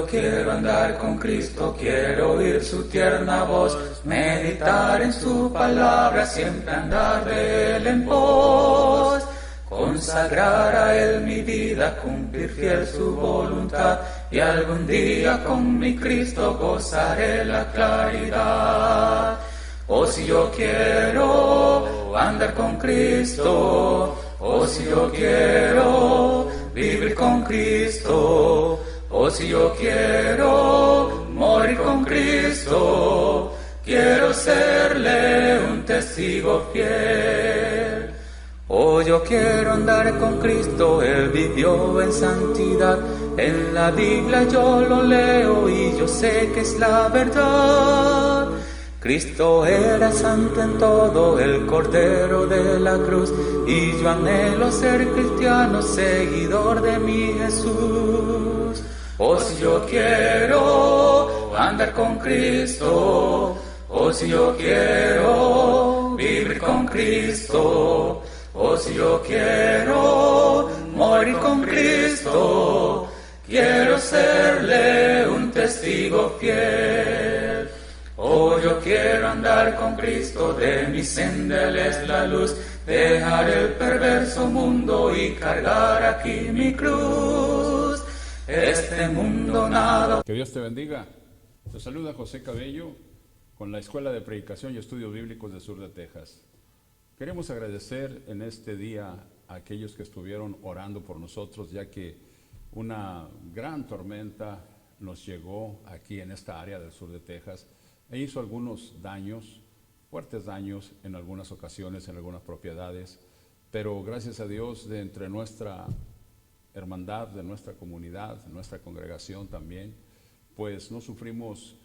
yo quiero andar con Cristo, quiero oír su tierna voz, meditar en su palabra, siempre andar de él en pos. Consagrar a él mi vida, cumplir fiel su voluntad, y algún día con mi Cristo gozaré la claridad. Oh, si yo quiero andar con Cristo, oh, si yo quiero vivir con Cristo, oh, si yo quiero morir con Cristo, quiero serle un testigo fiel. Oh, yo quiero andar con Cristo, Él vivió en santidad, en la Biblia yo lo leo y yo sé que es la verdad. Cristo era santo en todo, el Cordero de la cruz, y yo anhelo ser cristiano, seguidor de mi Jesús. Oh, si yo quiero andar con Cristo, oh, si yo quiero vivir con Cristo, oh, si yo quiero morir con Cristo, quiero serle un testigo fiel. Oh, yo quiero andar con Cristo, de mi senda Él es la luz, dejar el perverso mundo y cargar aquí mi cruz. Este mundo nada. Que Dios te bendiga. Te saluda José Cabello con la Escuela de Predicación y Estudios Bíblicos del Sur de Texas. Queremos agradecer en este día a aquellos que estuvieron orando por nosotros, ya que una gran tormenta nos llegó aquí en esta área del sur de Texas e hizo algunos daños, fuertes daños en algunas ocasiones, en algunas propiedades, pero gracias a Dios de entre nuestra hermandad, de nuestra comunidad, de nuestra congregación también, pues no sufrimos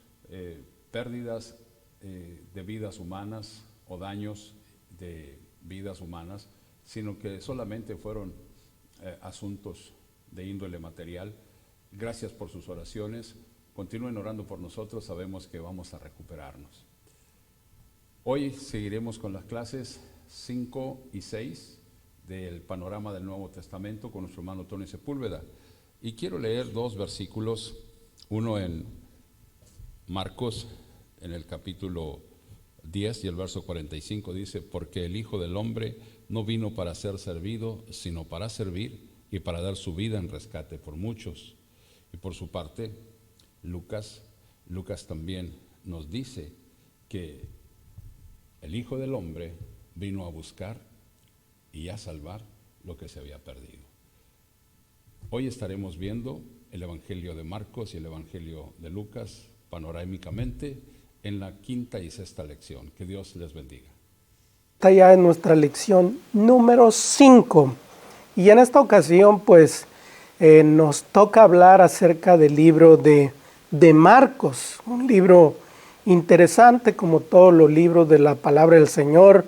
pérdidas de vidas humanas o daños de vidas humanas, sino que solamente fueron asuntos de índole material. Gracias por sus oraciones. Continúen orando por nosotros, sabemos que vamos a recuperarnos. Hoy seguiremos con las clases 5 y 6 del panorama del Nuevo Testamento con nuestro hermano Tony Sepúlveda. Y quiero leer dos versículos, uno en Marcos, en el capítulo 10 y el verso 45 dice: porque el Hijo del Hombre no vino para ser servido, sino para servir y para dar su vida en rescate por muchos. Y por su parte, Lucas también nos dice que el Hijo del Hombre vino a buscar y a salvar lo que se había perdido. Hoy estaremos viendo el Evangelio de Marcos y el Evangelio de Lucas panorámicamente en la quinta y sexta lección. Que Dios les bendiga. Está ya en nuestra lección número 5 y en esta ocasión pues nos toca hablar acerca del libro de Marcos, un libro interesante como todos los libros de la palabra del Señor,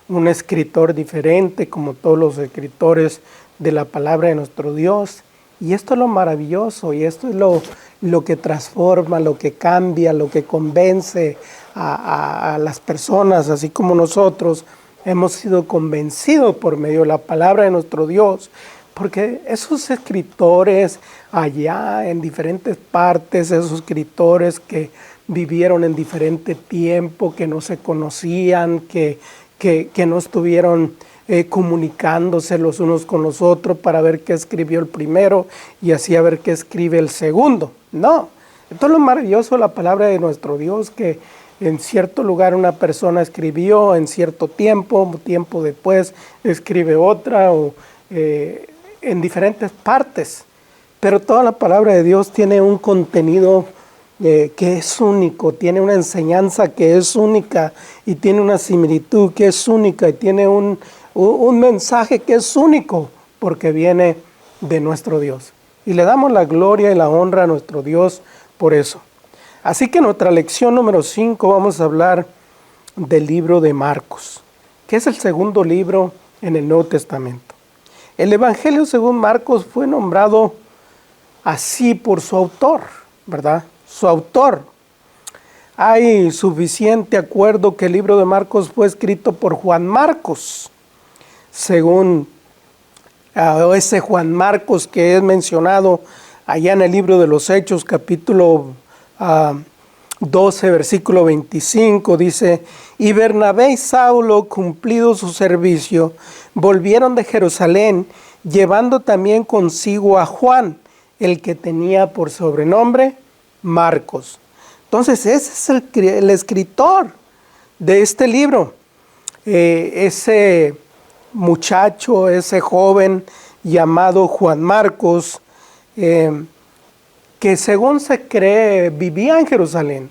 un escritor diferente como todos los escritores de la palabra de nuestro Dios. Y esto es lo maravilloso, y esto es lo que transforma, lo que cambia, lo que convence a las personas, así como nosotros hemos sido convencidos por medio de la palabra de nuestro Dios, porque esos escritores allá en diferentes partes, esos escritores que vivieron en diferente tiempo, que no se conocían, que no estuvieron comunicándose los unos con los otros para ver qué escribió el primero y así a ver qué escribe el segundo. No, esto es lo maravilloso de la palabra de nuestro Dios, que en cierto lugar una persona escribió en cierto tiempo, tiempo después escribe otra, o en diferentes partes. Pero toda la palabra de Dios tiene un contenido que es único, tiene una enseñanza que es única y tiene una similitud que es única y tiene un mensaje que es único porque viene de nuestro Dios. Y le damos la gloria y la honra a nuestro Dios por eso. Así que en nuestra lección número 5 vamos a hablar del libro de Marcos, que es el segundo libro en el Nuevo Testamento. El Evangelio según Marcos fue nombrado así por su autor, ¿verdad? Su autor. Hay suficiente acuerdo que el libro de Marcos fue escrito por Juan Marcos, según ese Juan Marcos que es mencionado allá en el libro de los Hechos, capítulo 12, versículo 25, dice: y Bernabé y Saulo, cumplido su servicio, volvieron de Jerusalén, llevando también consigo a Juan, el que tenía por sobrenombre Marcos. Entonces ese es el escritor de este libro. Ese muchacho, ese joven llamado Juan Marcos, que según se cree vivía en Jerusalén.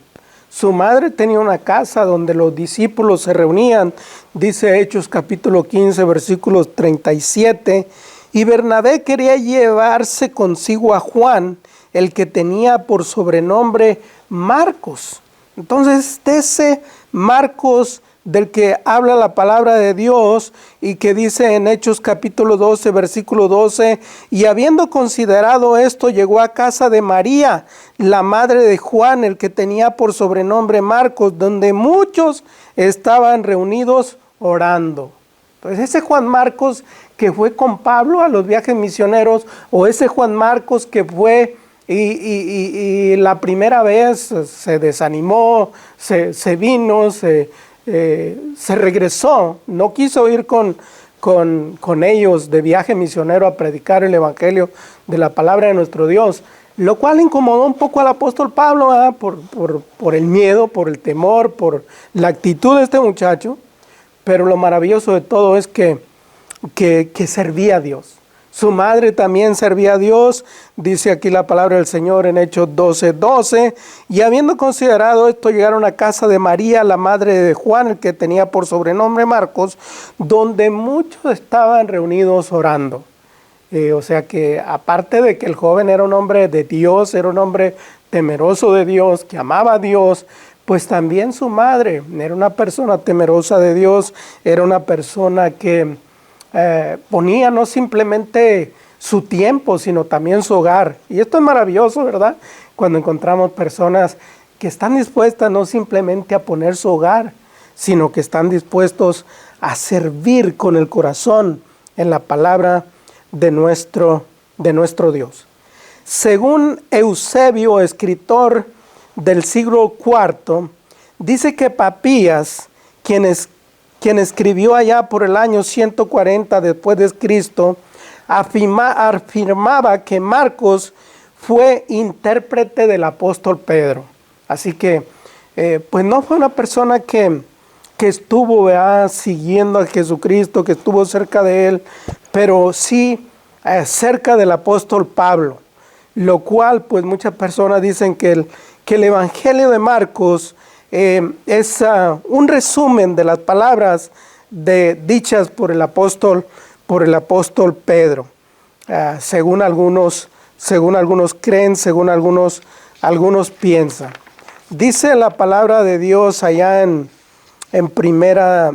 Su madre tenía una casa donde los discípulos se reunían, dice Hechos capítulo 15, versículos 37, y Bernabé quería llevarse consigo a Juan, el que tenía por sobrenombre Marcos. Entonces, ese Marcos del que habla la palabra de Dios y que dice en Hechos capítulo 12, versículo 12, y habiendo considerado esto, llegó a casa de María, la madre de Juan, el que tenía por sobrenombre Marcos, donde muchos estaban reunidos orando. Entonces ese Juan Marcos que fue con Pablo a los viajes misioneros, o ese Juan Marcos que fue y la primera vez se desanimó, se vino, se regresó, no quiso ir con ellos de viaje misionero a predicar el evangelio de la palabra de nuestro Dios, lo cual incomodó un poco al apóstol Pablo, por el miedo, por el temor, por la actitud de este muchacho. Pero lo maravilloso de todo es que servía a Dios. Su madre también servía a Dios, dice aquí la palabra del Señor en Hechos 12:12. Y habiendo considerado esto, llegaron a casa de María, la madre de Juan, el que tenía por sobrenombre Marcos, donde muchos estaban reunidos orando. O sea que aparte de que el joven era un hombre de Dios, era un hombre temeroso de Dios, que amaba a Dios, pues también su madre era una persona temerosa de Dios, era una persona que ponía no simplemente su tiempo, sino también su hogar. Y esto es maravilloso, ¿verdad? Cuando encontramos personas que están dispuestas no simplemente a poner su hogar, sino que están dispuestos a servir con el corazón en la palabra de nuestro Dios. Según Eusebio, escritor del siglo IV, dice que Papías, quien escribió allá por el año 140 después de Cristo, afirmaba que Marcos fue intérprete del apóstol Pedro. Así que, pues no fue una persona que estuvo siguiendo a Jesucristo, que estuvo cerca de él, pero sí cerca del apóstol Pablo, lo cual pues muchas personas dicen que el Evangelio de Marcos es un resumen de las palabras dichas por el apóstol Pedro, según algunos creen, según algunos piensan. Dice la palabra de Dios allá en primera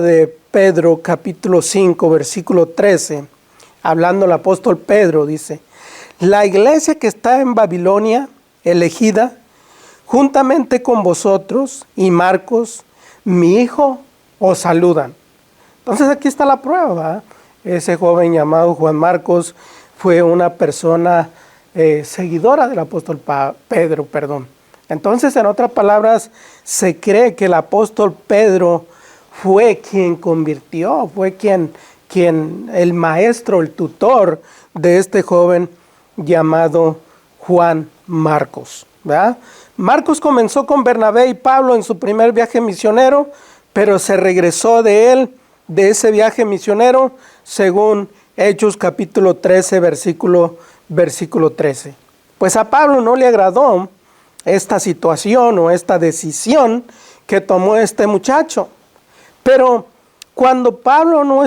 de Pedro capítulo 5 versículo 13, hablando el apóstol Pedro, dice: la iglesia que está en Babilonia, elegida, juntamente con vosotros y Marcos, mi hijo, os saludan. Entonces aquí está la prueba, ¿verdad? Ese joven llamado Juan Marcos fue una persona seguidora del apóstol Pedro. Entonces, en otras palabras, se cree que el apóstol Pedro fue quien convirtió, fue quien el maestro, el tutor de este joven llamado Juan Marcos, ¿verdad? Marcos comenzó con Bernabé y Pablo en su primer viaje misionero, pero se regresó de ese viaje misionero, según Hechos capítulo 13, versículo 13. Pues a Pablo no le agradó esta situación o esta decisión que tomó este muchacho. Pero cuando Pablo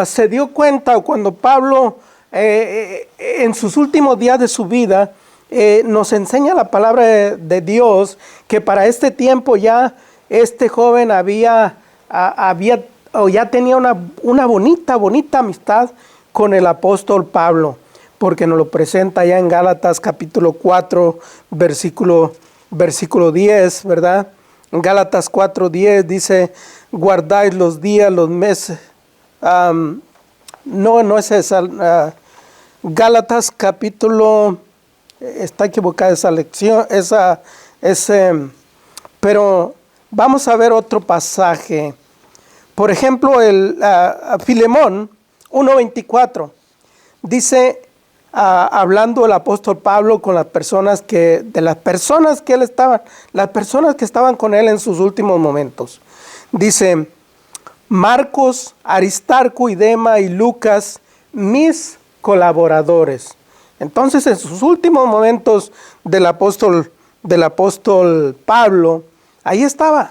se dio cuenta, o cuando Pablo en sus últimos días de su vida nos enseña la palabra de Dios, que para este tiempo ya este joven ya tenía una bonita amistad con el apóstol Pablo, porque nos lo presenta ya en Gálatas capítulo 4, versículo 10, ¿verdad? En Gálatas 4:10 dice: guardáis los días, los meses, no es esa. Gálatas capítulo, está equivocada esa lección, pero vamos a ver otro pasaje. Por ejemplo, Filemón 1:24 dice, hablando el apóstol Pablo con las personas que estaban con él en sus últimos momentos. Dice, Marcos, Aristarco y Dema y Lucas, mis colaboradores. Entonces, en sus últimos momentos del apóstol Pablo, ahí estaba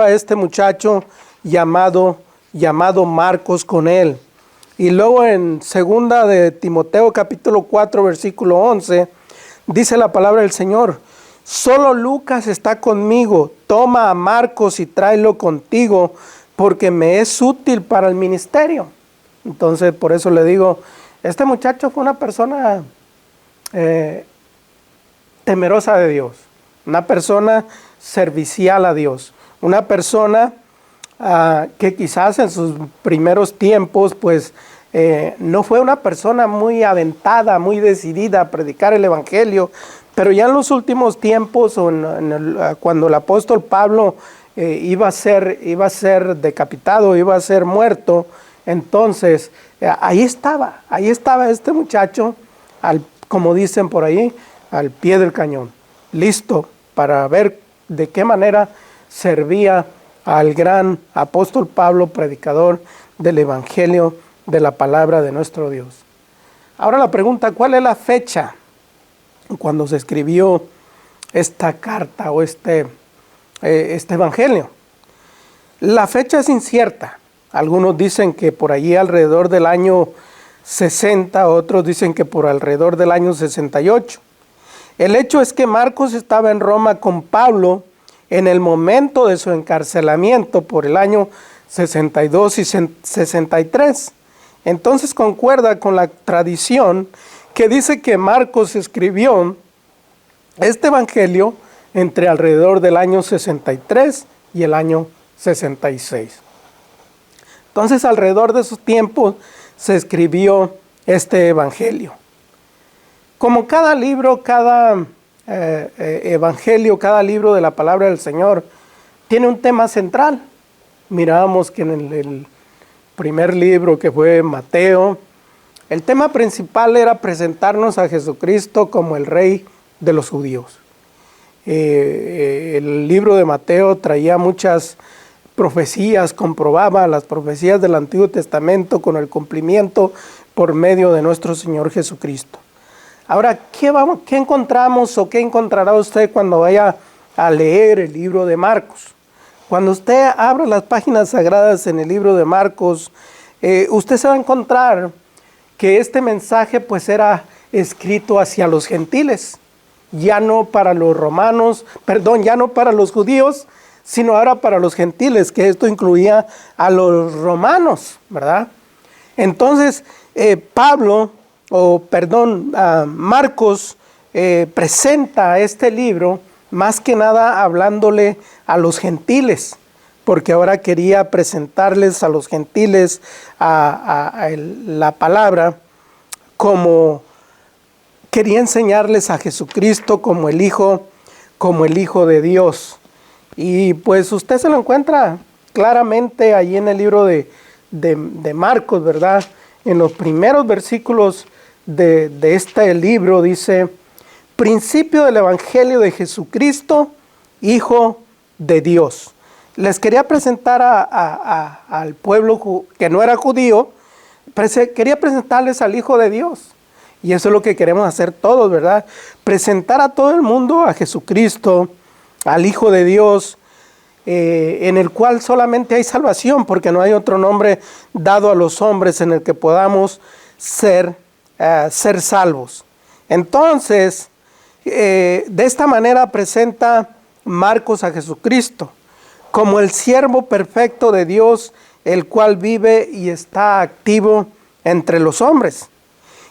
este muchacho llamado Marcos con él. Y luego en segunda de Timoteo capítulo 4 versículo 11, dice la palabra del Señor, solo Lucas está conmigo, toma a Marcos y tráelo contigo, porque me es útil para el ministerio. Entonces, por eso le digo, este muchacho fue una persona temerosa de Dios, una persona servicial a Dios, una persona que quizás en sus primeros tiempos, pues, no fue una persona muy aventada, muy decidida a predicar el evangelio, pero ya en los últimos tiempos, cuando el apóstol Pablo iba a ser decapitado, iba a ser muerto, entonces ahí estaba este muchacho, como dicen por ahí, al pie del cañón, listo para ver de qué manera servía al gran apóstol Pablo, predicador del evangelio de la palabra de nuestro Dios. Ahora la pregunta, ¿cuál es la fecha cuando se escribió esta carta o este evangelio? La fecha es incierta. Algunos dicen que por allí alrededor del año 60, otros dicen que por alrededor del año 68. El hecho es que Marcos estaba en Roma con Pablo en el momento de su encarcelamiento por el año 62 y 63. Entonces concuerda con la tradición que dice que Marcos escribió este evangelio entre alrededor del año 63 y el año 66. Entonces, alrededor de esos tiempos se escribió este evangelio. Como cada libro, cada evangelio, cada libro de la palabra del Señor tiene un tema central. Mirábamos que en el primer libro, que fue Mateo, el tema principal era presentarnos a Jesucristo como el Rey de los judíos. El libro de Mateo traía muchas profecías, comprobaba las profecías del Antiguo Testamento con el cumplimiento por medio de nuestro Señor Jesucristo. Ahora, ¿qué encontramos o qué encontrará usted cuando vaya a leer el libro de Marcos? Cuando usted abra las páginas sagradas en el libro de Marcos, usted se va a encontrar que este mensaje pues era escrito hacia los gentiles, ya no para los ya no para los judíos, sino ahora para los gentiles, que esto incluía a los romanos, ¿verdad? Entonces, Marcos presenta este libro más que nada hablándole a los gentiles, porque ahora quería presentarles a los gentiles la palabra, como quería enseñarles a Jesucristo como el Hijo de Dios. Y pues usted se lo encuentra claramente allí en el libro de Marcos, ¿verdad? En los primeros versículos de este libro dice, principio del Evangelio de Jesucristo, Hijo de Dios. Les quería presentar al pueblo que no era judío, quería presentarles al Hijo de Dios. Y eso es lo que queremos hacer todos, ¿verdad? Presentar a todo el mundo a Jesucristo, al Hijo de Dios, en el cual solamente hay salvación, porque no hay otro nombre dado a los hombres en el que podamos ser salvos. Entonces, de esta manera presenta Marcos a Jesucristo como el siervo perfecto de Dios, el cual vive y está activo entre los hombres.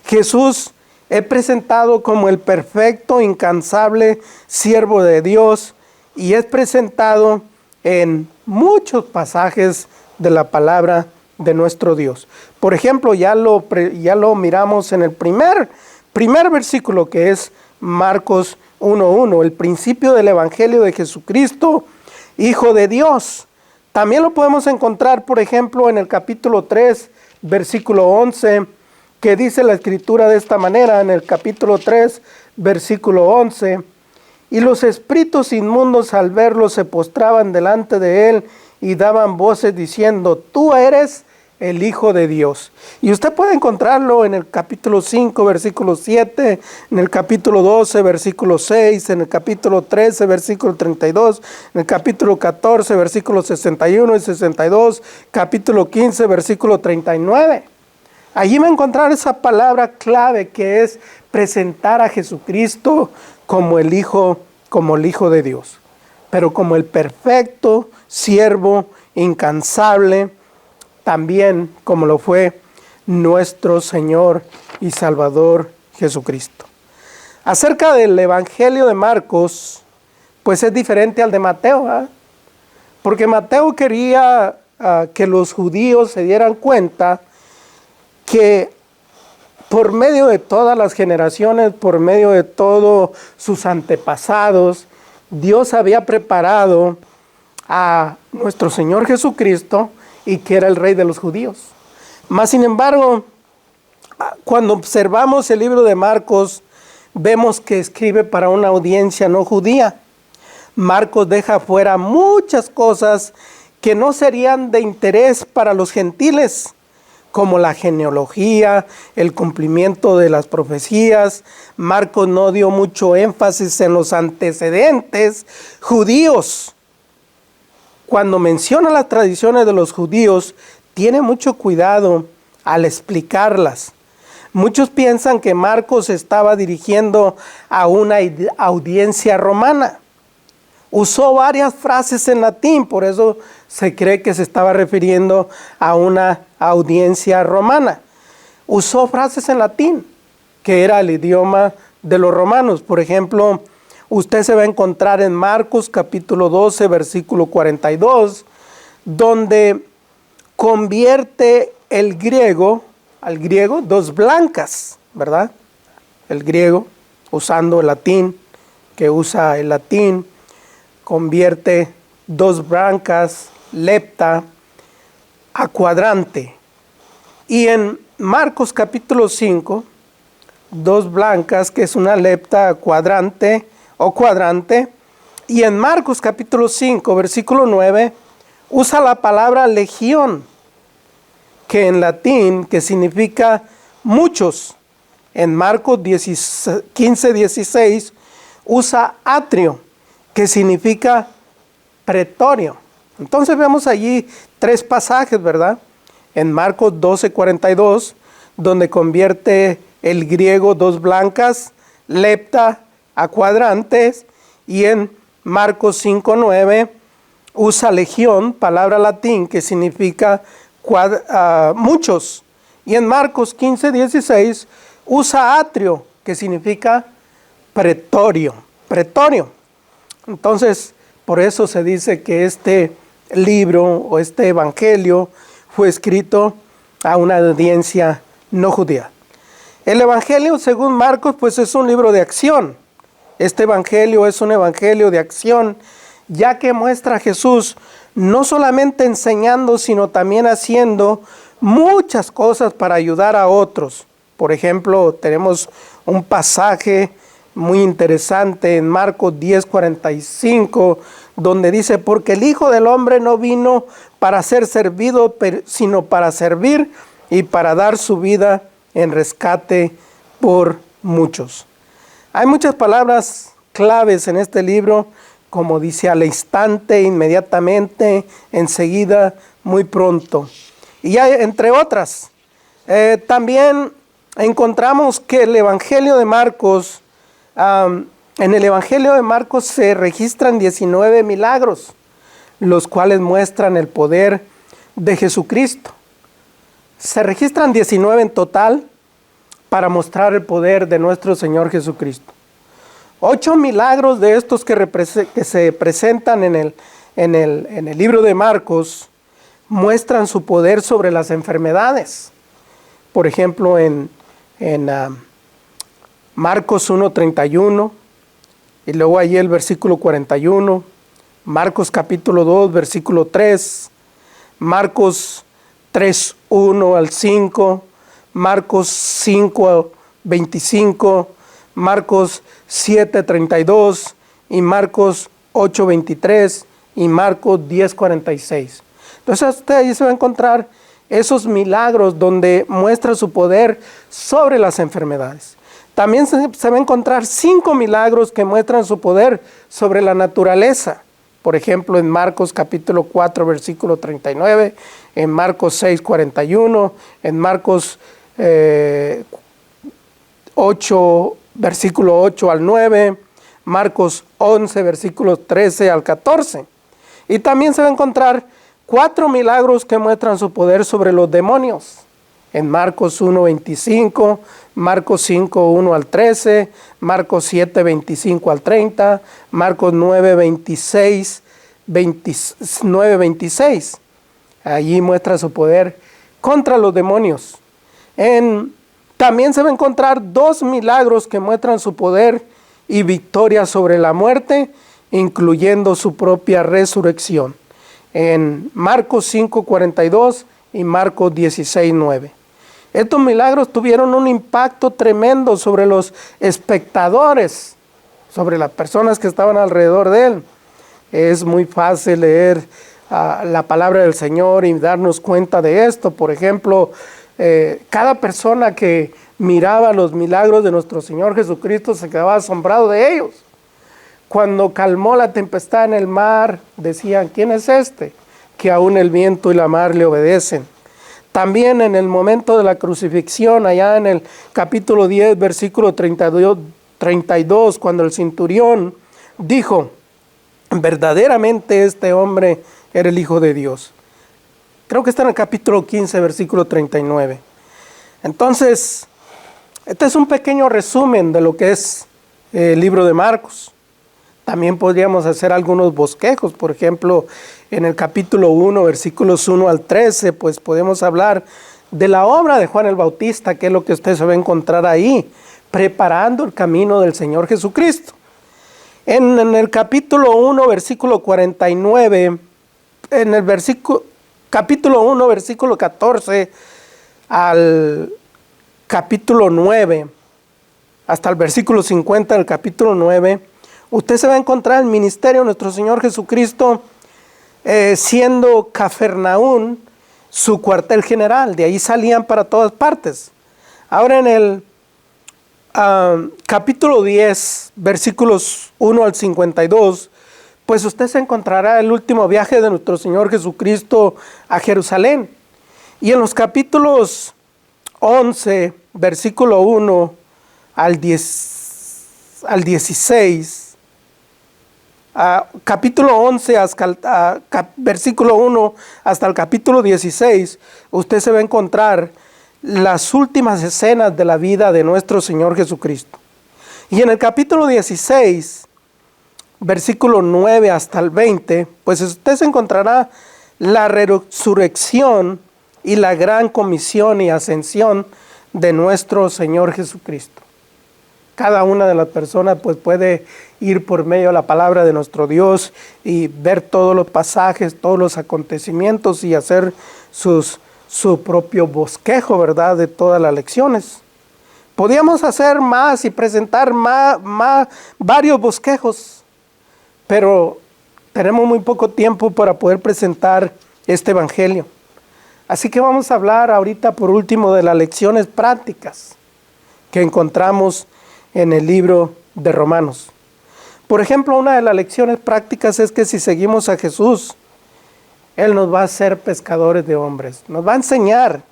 Jesús es presentado como el perfecto, incansable siervo de Dios, y es presentado en muchos pasajes de la palabra de nuestro Dios. Por ejemplo, ya lo miramos en el primer versículo, que es Marcos 1:1, el principio del Evangelio de Jesucristo, Hijo de Dios. También lo podemos encontrar, por ejemplo, en el capítulo 3, versículo 11, que dice la Escritura de esta manera, en el capítulo 3, versículo 11, y los espíritus inmundos al verlo se postraban delante de él y daban voces diciendo, tú eres el Hijo de Dios. Y usted puede encontrarlo en el capítulo 5, versículo 7, en el capítulo 12, versículo 6, en el capítulo 13, versículo 32, en el capítulo 14, versículos 61 y 62, capítulo 15, versículo 39. Allí va a encontrar esa palabra clave que es presentar a Jesucristo como el Hijo de Dios, pero como el perfecto siervo incansable, también como lo fue nuestro Señor y Salvador Jesucristo. Acerca del Evangelio de Marcos, pues es diferente al de Mateo, ¿eh? Porque Mateo quería que los judíos se dieran cuenta que por medio de todas las generaciones, por medio de todos sus antepasados, Dios había preparado a nuestro Señor Jesucristo y que era el Rey de los judíos. Mas, sin embargo, cuando observamos el libro de Marcos, vemos que escribe para una audiencia no judía. Marcos deja fuera muchas cosas que no serían de interés para los gentiles, como la genealogía, el cumplimiento de las profecías. Marcos no dio mucho énfasis en los antecedentes judíos. Cuando menciona las tradiciones de los judíos, tiene mucho cuidado al explicarlas. Muchos piensan que Marcos estaba dirigiendo a una audiencia romana. Usó varias frases en latín, por eso se cree que se estaba refiriendo a una audiencia romana. Usó frases en latín, que era el idioma de los romanos. Por ejemplo, usted se va a encontrar en Marcos capítulo 12, versículo 42, donde convierte al griego, dos blancas, ¿verdad? El griego, usando el latín, que usa el latín, convierte dos blancas, lepta, a cuadrante. Y en Marcos capítulo 5, dos blancas, que es una lepta cuadrante o cuadrante. Y en Marcos capítulo 5, versículo 9, usa la palabra legión, que en latín, que significa muchos. En Marcos 15, 16, usa atrio, que significa pretorio. Entonces vemos allí tres pasajes, ¿verdad? En Marcos 12, 42, donde convierte el griego dos blancas, lepta, a cuadrantes, y en Marcos 5, 9 usa legión, palabra latín que significa muchos, y en Marcos 15, 16 usa atrio, que significa pretorio. Entonces, por eso se dice que este libro o este evangelio fue escrito a una audiencia no judía. El evangelio, según Marcos, pues es un libro de acción. Este evangelio es un evangelio de acción, ya que muestra a Jesús no solamente enseñando, sino también haciendo muchas cosas para ayudar a otros. Por ejemplo, tenemos un pasaje muy interesante en Marcos 10, 45, donde dice, porque el Hijo del Hombre no vino para ser servido, sino para servir y para dar su vida en rescate por muchos. Hay muchas palabras claves en este libro, como dice al instante, inmediatamente, enseguida, muy pronto. Y hay, entre otras, también encontramos que el Evangelio de Marcos, en el Evangelio de Marcos se registran 19 milagros, los cuales muestran el poder de Jesucristo. Se registran 19 en total para mostrar el poder de nuestro Señor Jesucristo. 8 milagros de estos que se presentan en el libro de Marcos muestran su poder sobre las enfermedades. Por ejemplo, en Marcos 1:31, y luego ahí el versículo 41, Marcos capítulo 2, versículo 3, Marcos 3:1 al 5, Marcos 5:25, Marcos 7:32 y Marcos 8:23 y Marcos 10:46. Entonces usted ahí se va a encontrar esos milagros donde muestra su poder sobre las enfermedades. También se va a encontrar 5 milagros que muestran su poder sobre la naturaleza. Por ejemplo, en Marcos capítulo 4, versículo 39, en Marcos 6:41, en Marcos 8, versículo 8 al 9, Marcos 11, versículos 13 al 14. Y también se va a encontrar 4 milagros que muestran su poder sobre los demonios. En Marcos 1:25, Marcos 5:1 al 13, Marcos 7:25 al 30, Marcos 9:26. Allí muestra su poder contra los demonios. También se va a encontrar 2 milagros que muestran su poder y victoria sobre la muerte, incluyendo su propia resurrección. En Marcos 5:42 y Marcos 16:9. Estos milagros tuvieron un impacto tremendo sobre los espectadores, sobre las personas que estaban alrededor de él. Es muy fácil leer la palabra del Señor y darnos cuenta de esto. Por ejemplo, cada persona que miraba los milagros de nuestro Señor Jesucristo se quedaba asombrado de ellos. Cuando calmó la tempestad en el mar, decían, ¿quién es este? Que aún el viento y la mar le obedecen. También en el momento de la crucifixión, allá en el capítulo 10, versículo 32, cuando el centurión dijo, verdaderamente este hombre era el Hijo de Dios. Creo que está en el capítulo 15, versículo 39. Entonces, este es un pequeño resumen de lo que es el libro de Marcos. También podríamos hacer algunos bosquejos. Por ejemplo, en el capítulo 1, versículos 1 al 13, pues podemos hablar de la obra de Juan el Bautista, que es lo que usted se va a encontrar ahí, preparando el camino del Señor Jesucristo. En el capítulo 1, versículo 49, en el capítulo 1, versículo 14 al capítulo 9, hasta el versículo 50 del capítulo 9, usted se va a encontrar el ministerio de nuestro Señor Jesucristo siendo Cafarnaún su cuartel general. De ahí salían para todas partes. Ahora en el capítulo 10, versículos 1 al 52, pues usted se encontrará el último viaje de nuestro Señor Jesucristo a Jerusalén. Y en los capítulos 11, versículo 1 al 16, capítulo 11, versículo 1 hasta el capítulo 16, usted se va a encontrar las últimas escenas de la vida de nuestro Señor Jesucristo. Y en el capítulo 16, versículo 9 hasta el 20, pues usted se encontrará la resurrección y la gran comisión y ascensión de nuestro Señor Jesucristo. Cada una de las personas pues puede ir por medio de la palabra de nuestro Dios y ver todos los pasajes, todos los acontecimientos y hacer su propio bosquejo, ¿verdad?, de todas las lecciones. Podíamos hacer más y presentar varios bosquejos, pero tenemos muy poco tiempo para poder presentar este evangelio. Así que vamos a hablar ahorita por último de las lecciones prácticas que encontramos en el libro de Romanos. Por ejemplo, una de las lecciones prácticas es que si seguimos a Jesús, Él nos va a hacer pescadores de hombres. Nos va a enseñar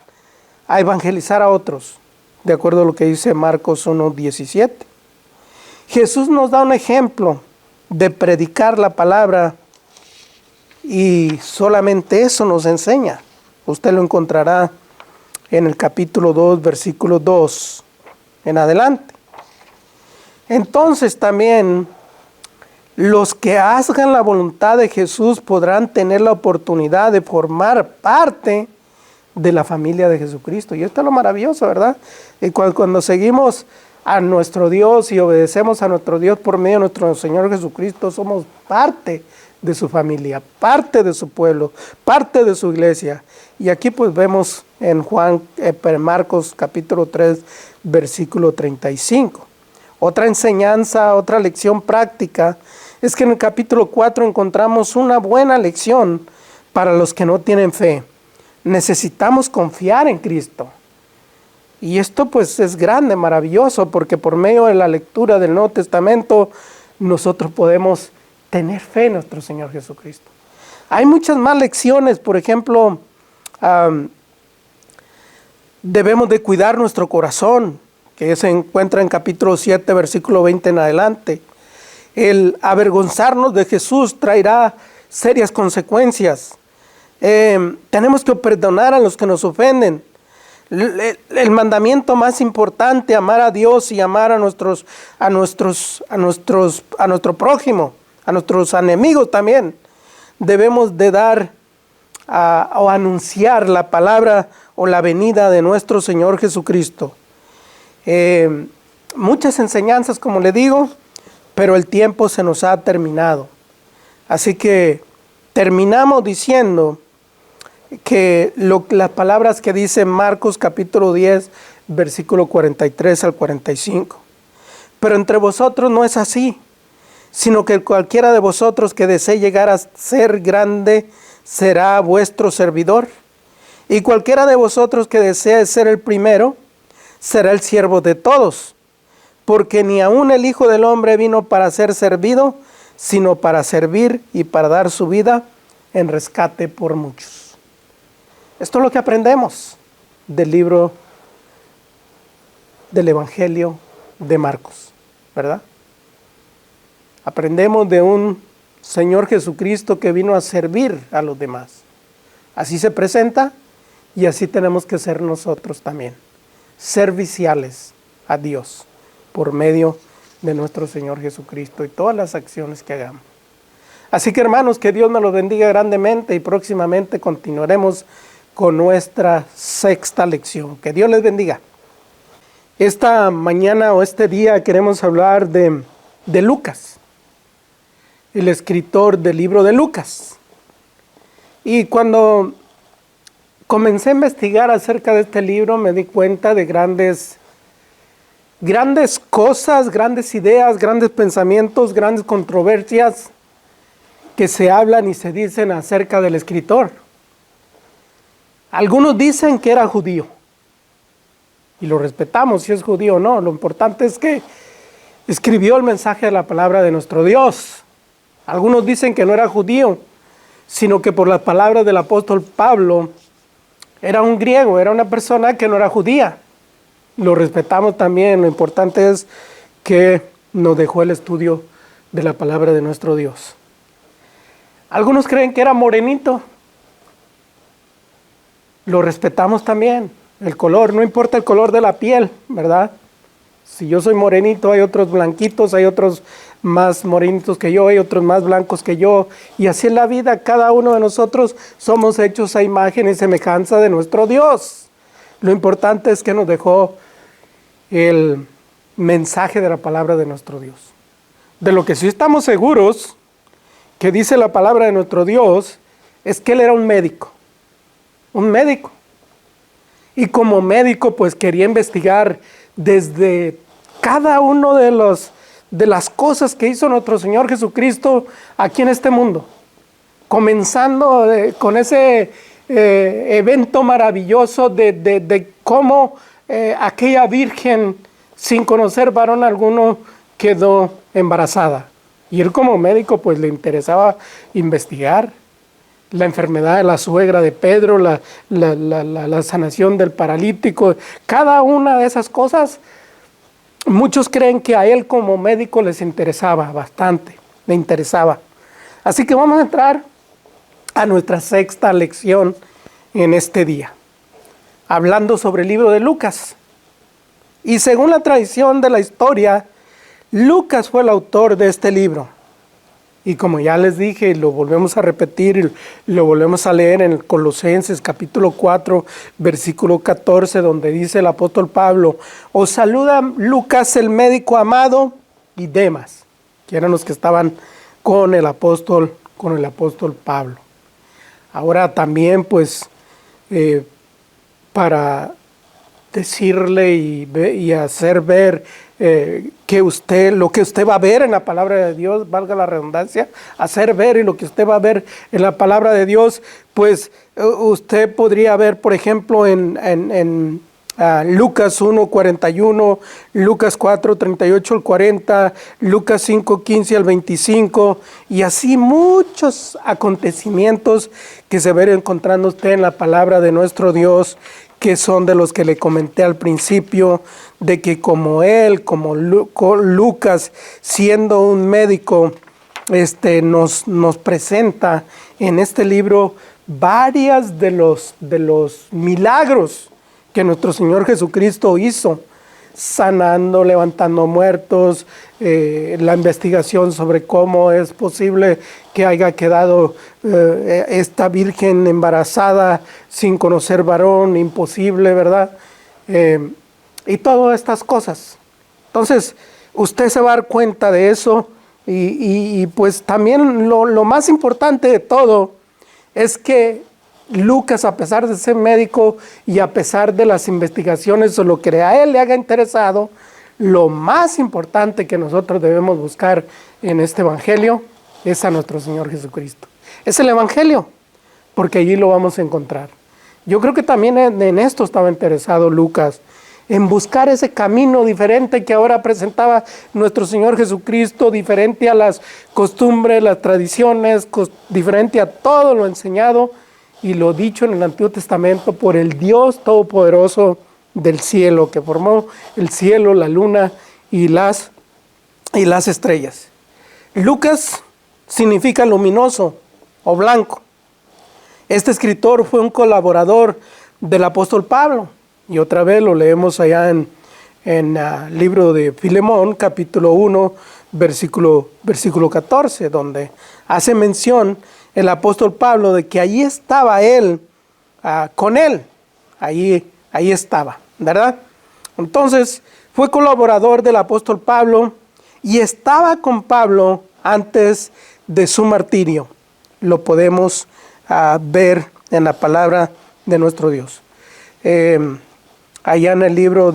a evangelizar a otros, de acuerdo a lo que dice Marcos 1:17. Jesús nos da un ejemplo de predicar la palabra y solamente eso nos enseña. Usted lo encontrará en el capítulo 2, versículo 2 en adelante. Entonces también Los que hagan la voluntad de Jesús podrán tener la oportunidad de formar parte de la familia de Jesucristo. Y esto es lo maravilloso, ¿verdad? Y cuando seguimos a nuestro Dios y obedecemos a nuestro Dios por medio de nuestro Señor Jesucristo, somos parte de su familia, parte de su pueblo, parte de su iglesia. Y aquí pues vemos en Marcos capítulo 3, versículo 35. Otra enseñanza, otra lección práctica, es que en el capítulo 4 encontramos una buena lección para los que no tienen fe. Necesitamos confiar en Cristo. Y esto pues es grande, maravilloso, porque por medio de la lectura del Nuevo Testamento nosotros podemos tener fe en nuestro Señor Jesucristo. Hay muchas más lecciones, por ejemplo, debemos de cuidar nuestro corazón, que se encuentra en capítulo 7, versículo 20 en adelante. El avergonzarnos de Jesús traerá serias consecuencias. Tenemos que perdonar a los que nos ofenden. El mandamiento más importante, amar a Dios y amar a nuestro prójimo, a nuestros enemigos también. Debemos de dar o anunciar la palabra o la venida de nuestro Señor Jesucristo. Muchas enseñanzas, como le digo, pero el tiempo se nos ha terminado. Así que terminamos diciendo que las palabras que dice Marcos capítulo 10, versículo 43 al 45. Pero entre vosotros no es así, sino que cualquiera de vosotros que desee llegar a ser grande será vuestro servidor. Y cualquiera de vosotros que desee ser el primero será el siervo de todos. Porque ni aun el Hijo del Hombre vino para ser servido, sino para servir y para dar su vida en rescate por muchos. Esto es lo que aprendemos del libro del Evangelio de Marcos, ¿verdad? Aprendemos de un Señor Jesucristo que vino a servir a los demás. Así se presenta y así tenemos que ser nosotros también, serviciales a Dios por medio de nuestro Señor Jesucristo y todas las acciones que hagamos. Así que hermanos, que Dios nos los bendiga grandemente y próximamente continuaremos con nuestra sexta lección. Que Dios les bendiga. Esta mañana o este día queremos hablar de Lucas, el escritor del libro de Lucas. Y cuando comencé a investigar acerca de este libro me di cuenta de grandes cosas, grandes ideas, grandes pensamientos, grandes controversias que se hablan y se dicen acerca del escritor. Algunos dicen que era judío y lo respetamos si es judío o no. Lo importante es que escribió el mensaje de la palabra de nuestro Dios. Algunos dicen que no era judío, sino que por las palabras del apóstol Pablo era un griego, era una persona que no era judía. Lo respetamos también. Lo importante es que nos dejó el estudio de la palabra de nuestro Dios. Algunos creen que era morenito. Lo respetamos también. El color, no importa el color de la piel, ¿verdad? Si yo soy morenito, hay otros blanquitos, hay otros más morenitos que yo, hay otros más blancos que yo. Y así es la vida. Cada uno de nosotros somos hechos a imagen y semejanza de nuestro Dios. Lo importante es que nos dejó el mensaje de la palabra de nuestro Dios. De lo que sí estamos seguros que dice la palabra de nuestro Dios es que él era un médico. Un médico. Y como médico pues quería investigar desde cada uno de las cosas que hizo nuestro Señor Jesucristo aquí en este mundo. Comenzando con ese evento maravilloso de cómo aquella virgen sin conocer varón alguno quedó embarazada. Y él como médico pues le interesaba investigar la enfermedad de la suegra de Pedro, la sanación del paralítico, cada una de esas cosas. Muchos creen que a él como médico les interesaba bastante, le interesaba. Así que vamos a entrar a nuestra sexta lección en este día, hablando sobre el libro de Lucas. Y según la tradición de la historia, Lucas fue el autor de este libro. Y como ya les dije, y lo volvemos a repetir, y lo volvemos a leer en Colosenses capítulo 4, versículo 14, donde dice el apóstol Pablo: os saluda Lucas el médico amado y Demas, que eran los que estaban con el apóstol Pablo. Ahora también pues para decirle y hacer ver que lo que usted va a ver en la palabra de Dios, valga la redundancia, hacer ver, y lo que usted va a ver en la palabra de Dios, pues usted podría ver, por ejemplo, en Lucas 1:41, Lucas 4:38 al 40, Lucas 5:15 al 25, y así muchos acontecimientos que se verá encontrando usted en la palabra de nuestro Dios, que son de los que le comenté al principio, de que como Lucas, siendo un médico, nos presenta en este libro varias de los milagros que nuestro Señor Jesucristo hizo, sanando, levantando muertos, la investigación sobre cómo es posible que haya quedado esta virgen embarazada sin conocer varón, imposible, ¿verdad? Y todas estas cosas. Entonces, usted se va a dar cuenta de eso, y pues también lo más importante de todo es que Lucas, a pesar de ser médico y a pesar de las investigaciones o lo que a él le haga interesado, lo más importante que nosotros debemos buscar en este evangelio es a nuestro Señor Jesucristo. Es el evangelio, porque allí lo vamos a encontrar. Yo creo que también en esto estaba interesado Lucas, en buscar ese camino diferente que ahora presentaba nuestro Señor Jesucristo, diferente a las costumbres, las tradiciones, diferente a todo lo enseñado y lo dicho en el Antiguo Testamento por el Dios Todopoderoso del cielo, que formó el cielo, la luna y las estrellas. Lucas significa luminoso o blanco. Este escritor fue un colaborador del apóstol Pablo, y otra vez lo leemos allá en el libro de Filemón, capítulo 1, versículo 14, donde hace mención el apóstol Pablo de que allí estaba él, con él, ahí estaba, ¿verdad? Entonces fue colaborador del apóstol Pablo y estaba con Pablo antes de su martirio. Lo podemos ver en la palabra de nuestro Dios. Allá en el libro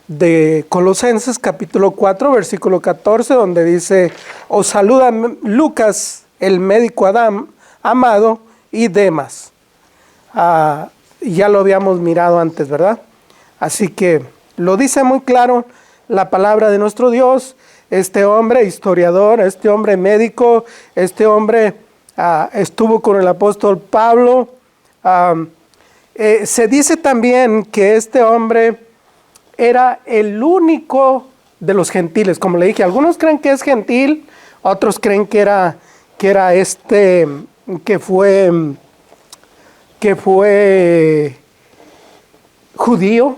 de Colosenses capítulo 4 versículo 14, donde dice: os saluda Lucas el médico amado y Demas. Ya lo habíamos mirado antes, ¿verdad? Así que lo dice muy claro la palabra de nuestro Dios. Este hombre historiador, este hombre médico, este hombre estuvo con el apóstol Pablo. Se dice también que este hombre era el único de los gentiles. Como le dije, algunos creen que es gentil, otros creen que fue judío,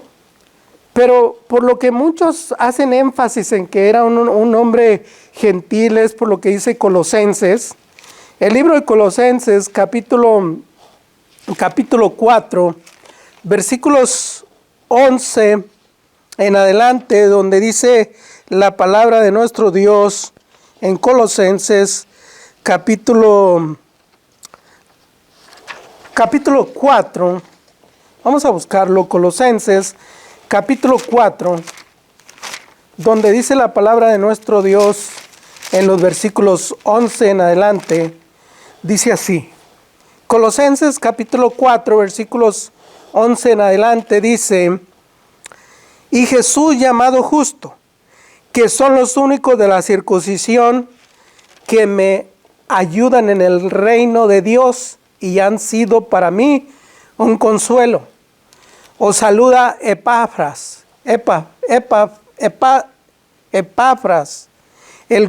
pero por lo que muchos hacen énfasis en que era un hombre gentil, es por lo que dice Colosenses. El libro de Colosenses, capítulo 4, versículos 11 en adelante, donde dice la palabra de nuestro Dios en Colosenses, capítulo 4, vamos a buscarlo, Colosenses, capítulo 4, donde dice la palabra de nuestro Dios en los versículos 11 en adelante, dice así. Colosenses capítulo 4, versículos 11 en adelante dice: y Jesús llamado justo, que son los únicos de la circuncisión que me ayudan en el reino de Dios y han sido para mí un consuelo. Os saluda Epafras, el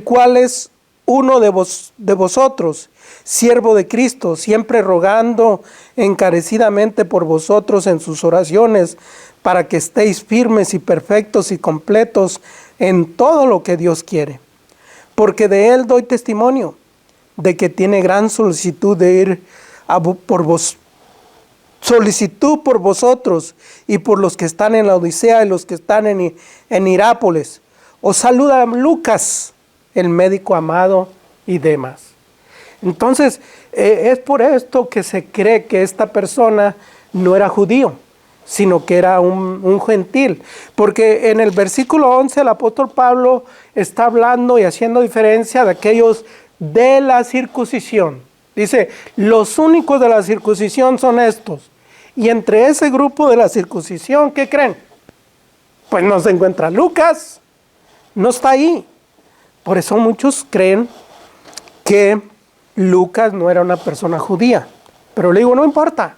cual es uno de vosotros, siervo de Cristo, siempre rogando encarecidamente por vosotros en sus oraciones, para que estéis firmes y perfectos y completos en todo lo que Dios quiere. porque de él doy testimonio, de que tiene gran solicitud de ir solicitud por vosotros y por los que están en la Odisea y los que están en Hirápolis. Os saluda Lucas, el médico amado, y demás. Entonces, es por esto que se cree que esta persona no era judío, sino que era un gentil. Porque en el versículo 11 el apóstol Pablo está hablando y haciendo diferencia de aquellos de la circuncisión. Dice, los únicos de la circuncisión son estos. Y entre ese grupo de la circuncisión, ¿qué creen? Pues no se encuentra Lucas, no está ahí. Por eso muchos creen que Lucas no era una persona judía. Pero le digo, no importa.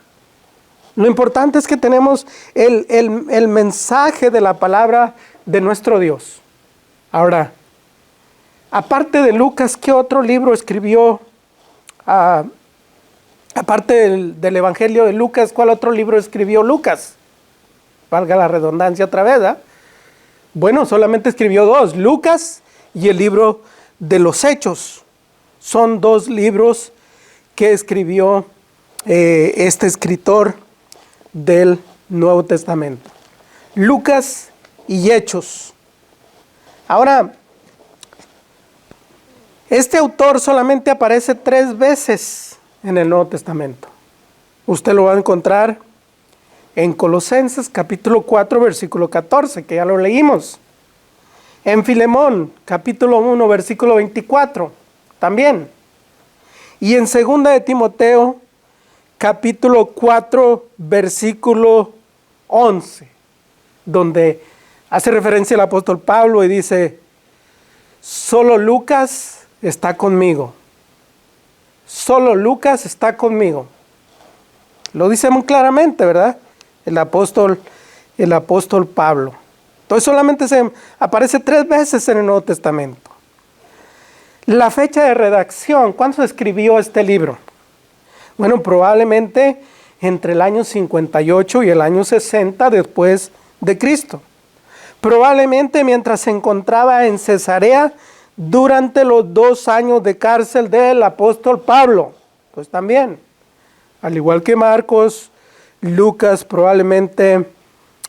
Lo importante es que tenemos el mensaje de la palabra de nuestro Dios. Ahora, aparte de Lucas, ¿qué otro libro escribió? Aparte del Evangelio de Lucas, ¿cuál otro libro escribió Lucas? Valga la redundancia otra vez, ¿eh? Bueno, solamente escribió dos, Lucas y el libro de los Hechos. Son dos libros que escribió este escritor del Nuevo Testamento. Lucas y Hechos. Ahora, este autor solamente aparece 3 veces en el Nuevo Testamento. Usted lo va a encontrar en Colosenses capítulo 4 versículo 14, que ya lo leímos. En Filemón capítulo 1 versículo 24, también. Y en 2 de Timoteo capítulo 4 versículo 11, donde hace referencia el apóstol Pablo y dice, solo Lucas está conmigo. Solo Lucas está conmigo. Lo dice muy claramente, ¿verdad? El apóstol Pablo. Entonces solamente aparece 3 veces en el Nuevo Testamento. La fecha de redacción, ¿cuándo se escribió este libro? Bueno, probablemente entre el año 58 y el año 60 después de Cristo. Probablemente mientras se encontraba en Cesarea durante los 2 años de cárcel del apóstol Pablo. Pues también, al igual que Marcos, Lucas probablemente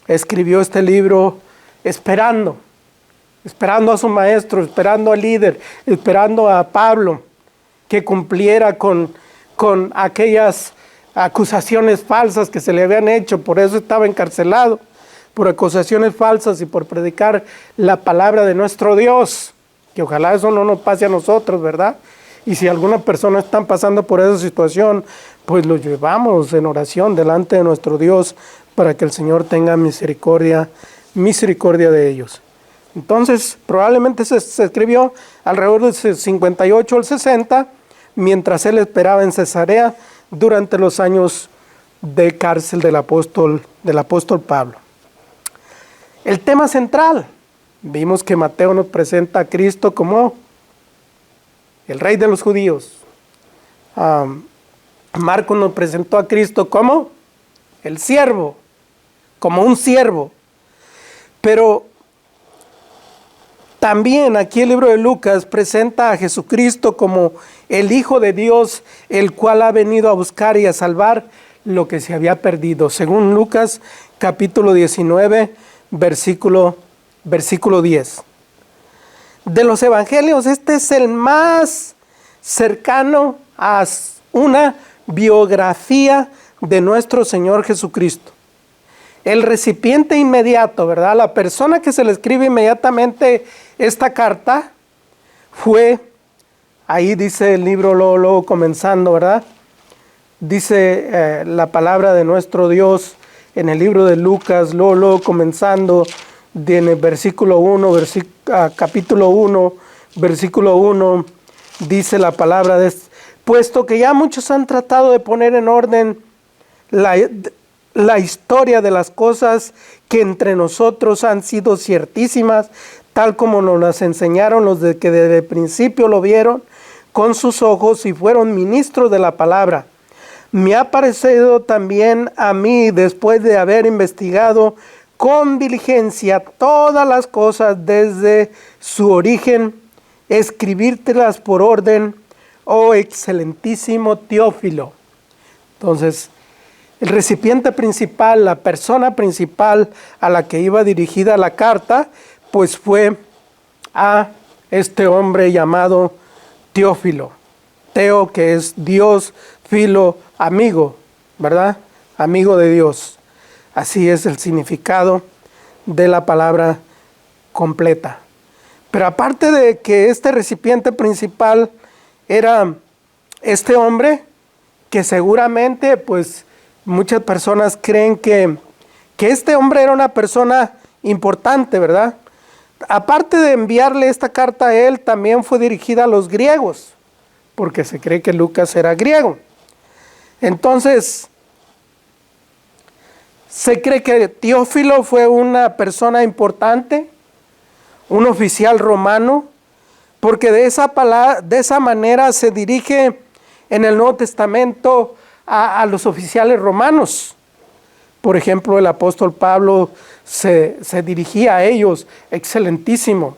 escribió este libro esperando a su maestro, esperando al líder, esperando a Pablo que cumpliera con aquellas acusaciones falsas que se le habían hecho. Por eso estaba encarcelado, por acusaciones falsas y por predicar la palabra de nuestro Dios. Que ojalá eso no nos pase a nosotros, ¿verdad? Y si alguna persona está pasando por esa situación, pues lo llevamos en oración delante de nuestro Dios para que el Señor tenga misericordia de ellos. Entonces, probablemente se escribió alrededor del 58 al 60, mientras él esperaba en Cesarea durante los años de cárcel del apóstol Pablo. El tema central, vimos que Mateo nos presenta a Cristo como el Rey de los judíos. Marcos nos presentó a Cristo como el siervo, como un siervo. Pero también aquí el libro de Lucas presenta a Jesucristo como el Hijo de Dios, el cual ha venido a buscar y a salvar lo que se había perdido. Según Lucas capítulo 19, versículo 10. De los evangelios, este es el más cercano a una biografía de nuestro Señor Jesucristo. El recipiente inmediato, ¿verdad? La persona que se le escribe inmediatamente esta carta fue, ahí dice el libro luego comenzando, ¿verdad? Dice la palabra de nuestro Dios en el libro de Lucas, luego comenzando en el versículo 1, capítulo 1, versículo 1, dice la palabra puesto que ya muchos han tratado de poner en orden la historia de las cosas que entre nosotros han sido ciertísimas, tal como nos las enseñaron los de que desde el principio lo vieron con sus ojos y fueron ministros de la palabra. Me ha parecido también a mí, después de haber investigado con diligencia todas las cosas desde su origen, escribírtelas por orden, oh excelentísimo Teófilo. Entonces, el recipiente principal, la persona principal a la que iba dirigida la carta, pues fue a este hombre llamado Teófilo. Teo, que es Dios, filo, amigo, ¿verdad? Amigo de Dios. Así es el significado de la palabra completa. Pero aparte de que este recipiente principal era este hombre, que seguramente pues muchas personas creen que este hombre era una persona importante, ¿verdad? Aparte de enviarle esta carta a él, también fue dirigida a los griegos, porque se cree que Lucas era griego. Entonces, se cree que Teófilo fue una persona importante, un oficial romano, porque de esa manera se dirige en el Nuevo Testamento a los oficiales romanos. Por ejemplo, el apóstol Pablo se dirigía a ellos, excelentísimo,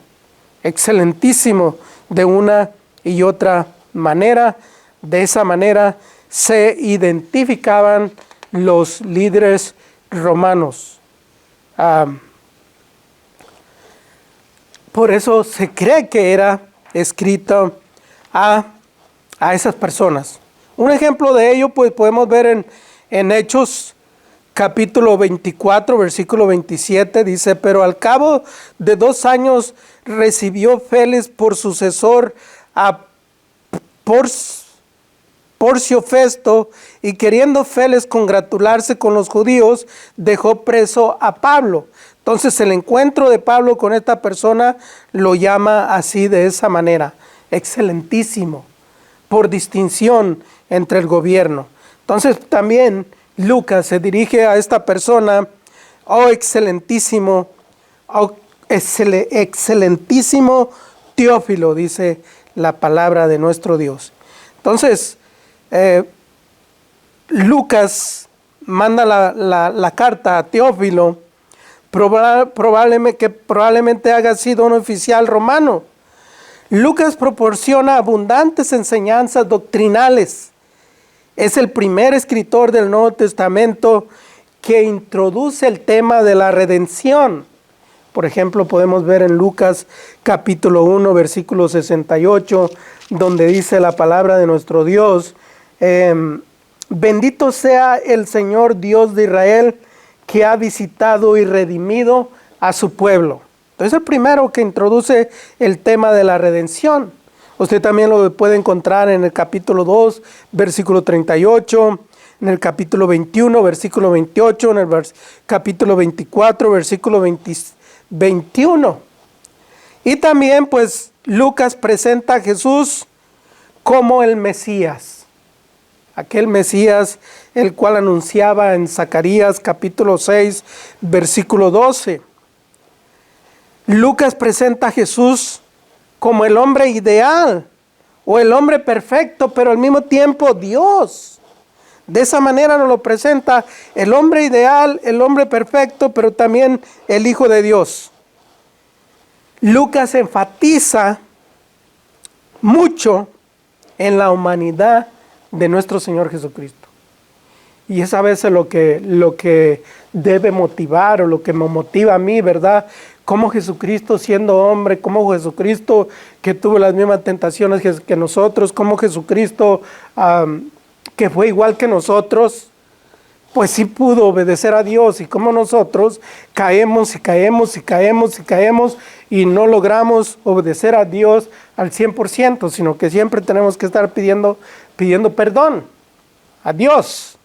excelentísimo, de una y otra manera. De esa manera se identificaban los líderes romanos. Por eso se cree que era escrito a esas personas. Un ejemplo de ello pues podemos ver en Hechos capítulo 24, versículo 27, dice: pero al cabo de 2 años recibió Félix por sucesor a Porcio Festo, y queriendo Félix congratularse con los judíos, dejó preso a Pablo. Entonces el encuentro de Pablo con esta persona lo llama así, de esa manera: excelentísimo, por distinción entre el gobierno. Entonces también Lucas se dirige a esta persona: oh excelentísimo, excelentísimo Teófilo, dice la palabra de nuestro Dios. Entonces, Lucas manda la carta a Teófilo, probablemente haya sido un oficial romano. Lucas proporciona abundantes enseñanzas doctrinales. Es el primer escritor del Nuevo Testamento que introduce el tema de la redención. Por ejemplo, podemos ver en Lucas capítulo 1, versículo 68, donde dice la palabra de nuestro Dios: bendito sea el Señor Dios de Israel, que ha visitado y redimido a su pueblo. Entonces, el primero que introduce el tema de la redención. Usted también lo puede encontrar en el capítulo 2, versículo 38, en el capítulo 21, versículo 28, en el capítulo 24, versículo 21. Y también, pues, Lucas presenta a Jesús como el Mesías. Aquel Mesías, el cual anunciaba en Zacarías capítulo 6, versículo 12. Lucas presenta a Jesús como el hombre ideal o el hombre perfecto, pero al mismo tiempo Dios. De esa manera nos lo presenta: el hombre ideal, el hombre perfecto, pero también el Hijo de Dios. Lucas enfatiza mucho en la humanidad de nuestro Señor Jesucristo. Y es a veces lo que debe motivar, o lo que me motiva a mí, ¿verdad? Como Jesucristo siendo hombre, como Jesucristo que tuvo las mismas tentaciones que nosotros, como Jesucristo que fue igual que nosotros, pues sí pudo obedecer a Dios, y como nosotros caemos y caemos y caemos y caemos y no logramos obedecer a Dios al 100%, sino que siempre tenemos que estar pidiendo perdón a Dios.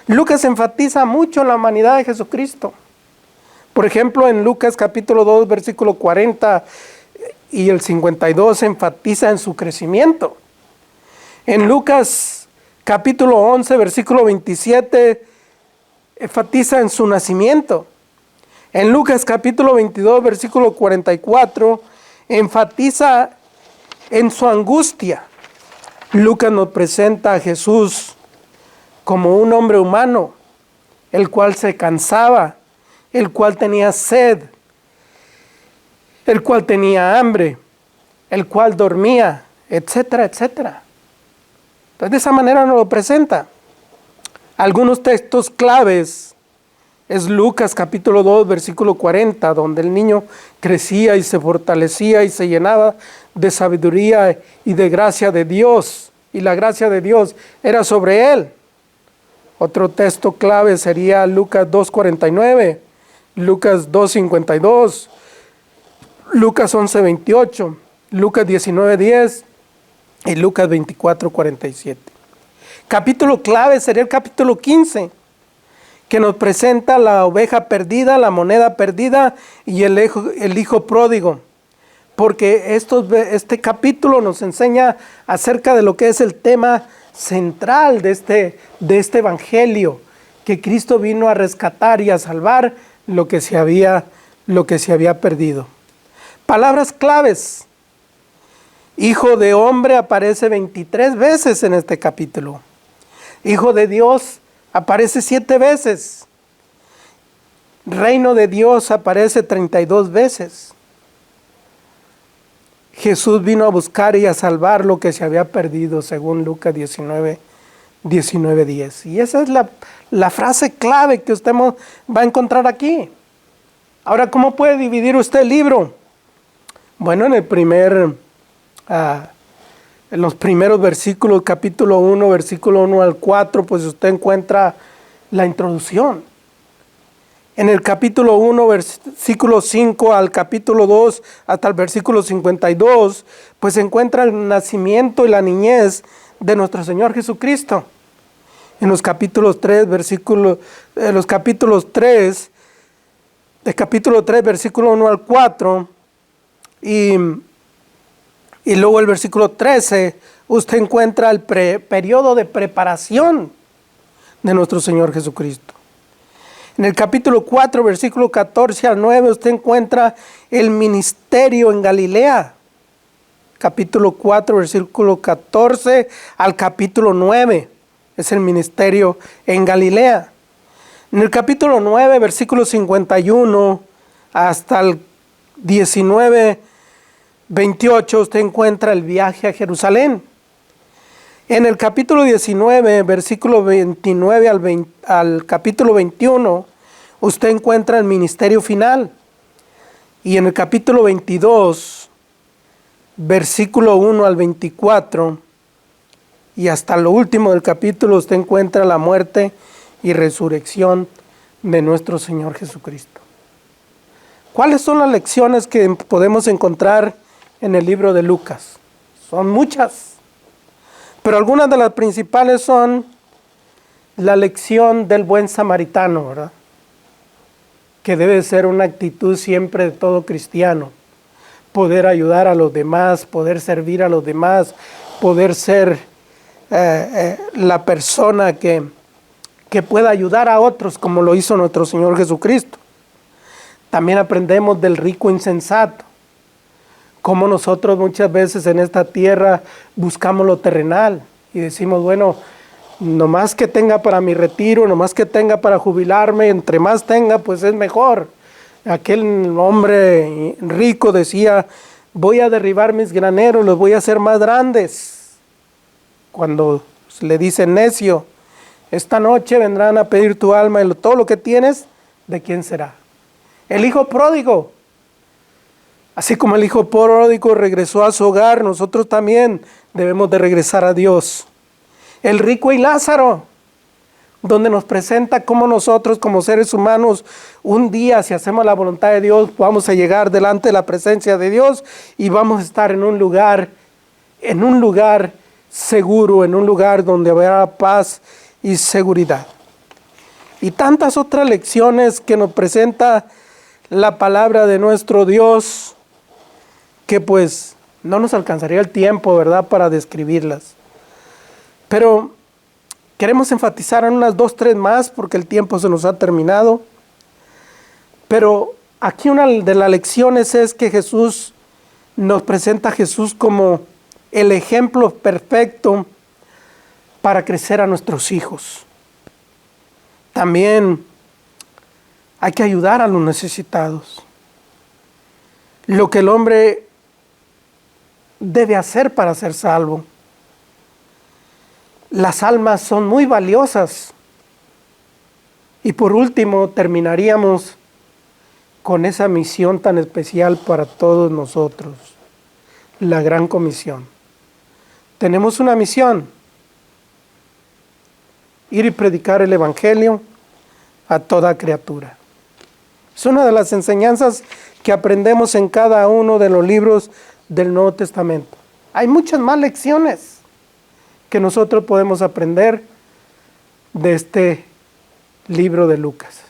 Lucas enfatiza mucho en la humanidad de Jesucristo. Por ejemplo, en Lucas capítulo 2, versículo 40 y el 52 enfatiza en su crecimiento. En Lucas capítulo 11, versículo 27 enfatiza en su nacimiento. En Lucas capítulo 22, versículo 44 enfatiza en su angustia. Lucas nos presenta a Jesús como un hombre humano, el cual se cansaba, el cual tenía sed, el cual tenía hambre, el cual dormía, etcétera, etcétera. Entonces de esa manera nos lo presenta. Algunos textos claves es Lucas capítulo 2, versículo 40, donde el niño crecía y se fortalecía y se llenaba de sabiduría y de gracia de Dios, y la gracia de Dios era sobre él. Otro texto clave sería Lucas 2:49, Lucas 2:52, Lucas 11:28, Lucas 19:10 y Lucas 24:47. Capítulo clave sería el capítulo 15, que nos presenta la oveja perdida, la moneda perdida y el hijo pródigo. Porque este capítulo nos enseña acerca de lo que es el tema central de este evangelio, que Cristo vino a rescatar y a salvar lo que se había perdido. Palabras claves. Hijo de hombre aparece 23 veces en este capítulo. Hijo de Dios aparece 7 veces. Reino de Dios aparece 32 veces. Jesús vino a buscar y a salvar lo que se había perdido, según Lucas 19:10. Y esa es la frase clave que usted va a encontrar aquí. Ahora, ¿cómo puede dividir usted el libro? Bueno, en los primeros versículos, capítulo 1, versículo 1 al 4, pues usted encuentra la introducción. En el capítulo 1, versículo 5 al capítulo 2, hasta el versículo 52, pues se encuentra el nacimiento y la niñez de nuestro Señor Jesucristo. En los capítulos 3, versículo 1 al 4, y luego el versículo 13, usted encuentra el periodo de preparación de nuestro Señor Jesucristo. En el capítulo 4, versículo 14 al 9, usted encuentra el ministerio en Galilea. Capítulo 4, versículo 14 al capítulo 9, es el ministerio en Galilea. En el capítulo 9, versículo 51 hasta el 19:28, usted encuentra el viaje a Jerusalén. En el capítulo 19, versículo 29 al capítulo 21, usted encuentra el ministerio final. Y en el capítulo 22, versículo 1 al 24, y hasta lo último del capítulo, usted encuentra la muerte y resurrección de nuestro Señor Jesucristo. ¿Cuáles son las lecciones que podemos encontrar en el libro de Lucas? Son muchas. Pero algunas de las principales son la lección del buen samaritano, ¿verdad? Que debe ser una actitud siempre de todo cristiano. Poder ayudar a los demás, poder servir a los demás, poder ser la persona que pueda ayudar a otros como lo hizo nuestro Señor Jesucristo. También aprendemos del rico insensato. Como nosotros muchas veces en esta tierra buscamos lo terrenal y decimos, bueno, nomás que tenga para mi retiro, nomás que tenga para jubilarme, entre más tenga, pues es mejor. Aquel hombre rico decía, voy a derribar mis graneros, los voy a hacer más grandes. Cuando le dicen necio, esta noche vendrán a pedir tu alma y todo lo que tienes, ¿de quién será? El hijo pródigo. Así como el hijo pródigo regresó a su hogar, nosotros también debemos de regresar a Dios. El rico y Lázaro, donde nos presenta cómo nosotros como seres humanos, un día si hacemos la voluntad de Dios, vamos a llegar delante de la presencia de Dios y vamos a estar en un lugar seguro, en un lugar donde habrá paz y seguridad. Y tantas otras lecciones que nos presenta la palabra de nuestro Dios, que pues no nos alcanzaría el tiempo, ¿verdad?, para describirlas. Pero queremos enfatizar en unas 2, 3 más, porque el tiempo se nos ha terminado. Pero aquí una de las lecciones es que Jesús nos presenta a Jesús como el ejemplo perfecto para crecer a nuestros hijos. También hay que ayudar a los necesitados. Lo que el hombre debe hacer para ser salvo. Las almas son muy valiosas. Y por último, terminaríamos con esa misión tan especial para todos nosotros, la Gran Comisión. Tenemos una misión: ir y predicar el Evangelio a toda criatura. Es una de las enseñanzas que aprendemos en cada uno de los libros del Nuevo Testamento. Hay muchas más lecciones que nosotros podemos aprender de este libro de Lucas.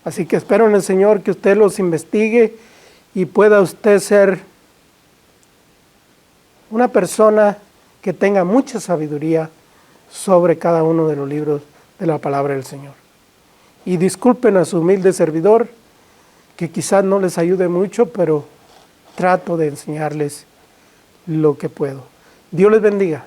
Así que espero en el Señor que usted los investigue y pueda usted ser una persona que tenga mucha sabiduría sobre cada uno de los libros de la palabra del Señor. Y disculpen a su humilde servidor, que quizás no les ayude mucho, pero trato de enseñarles lo que puedo. Dios les bendiga.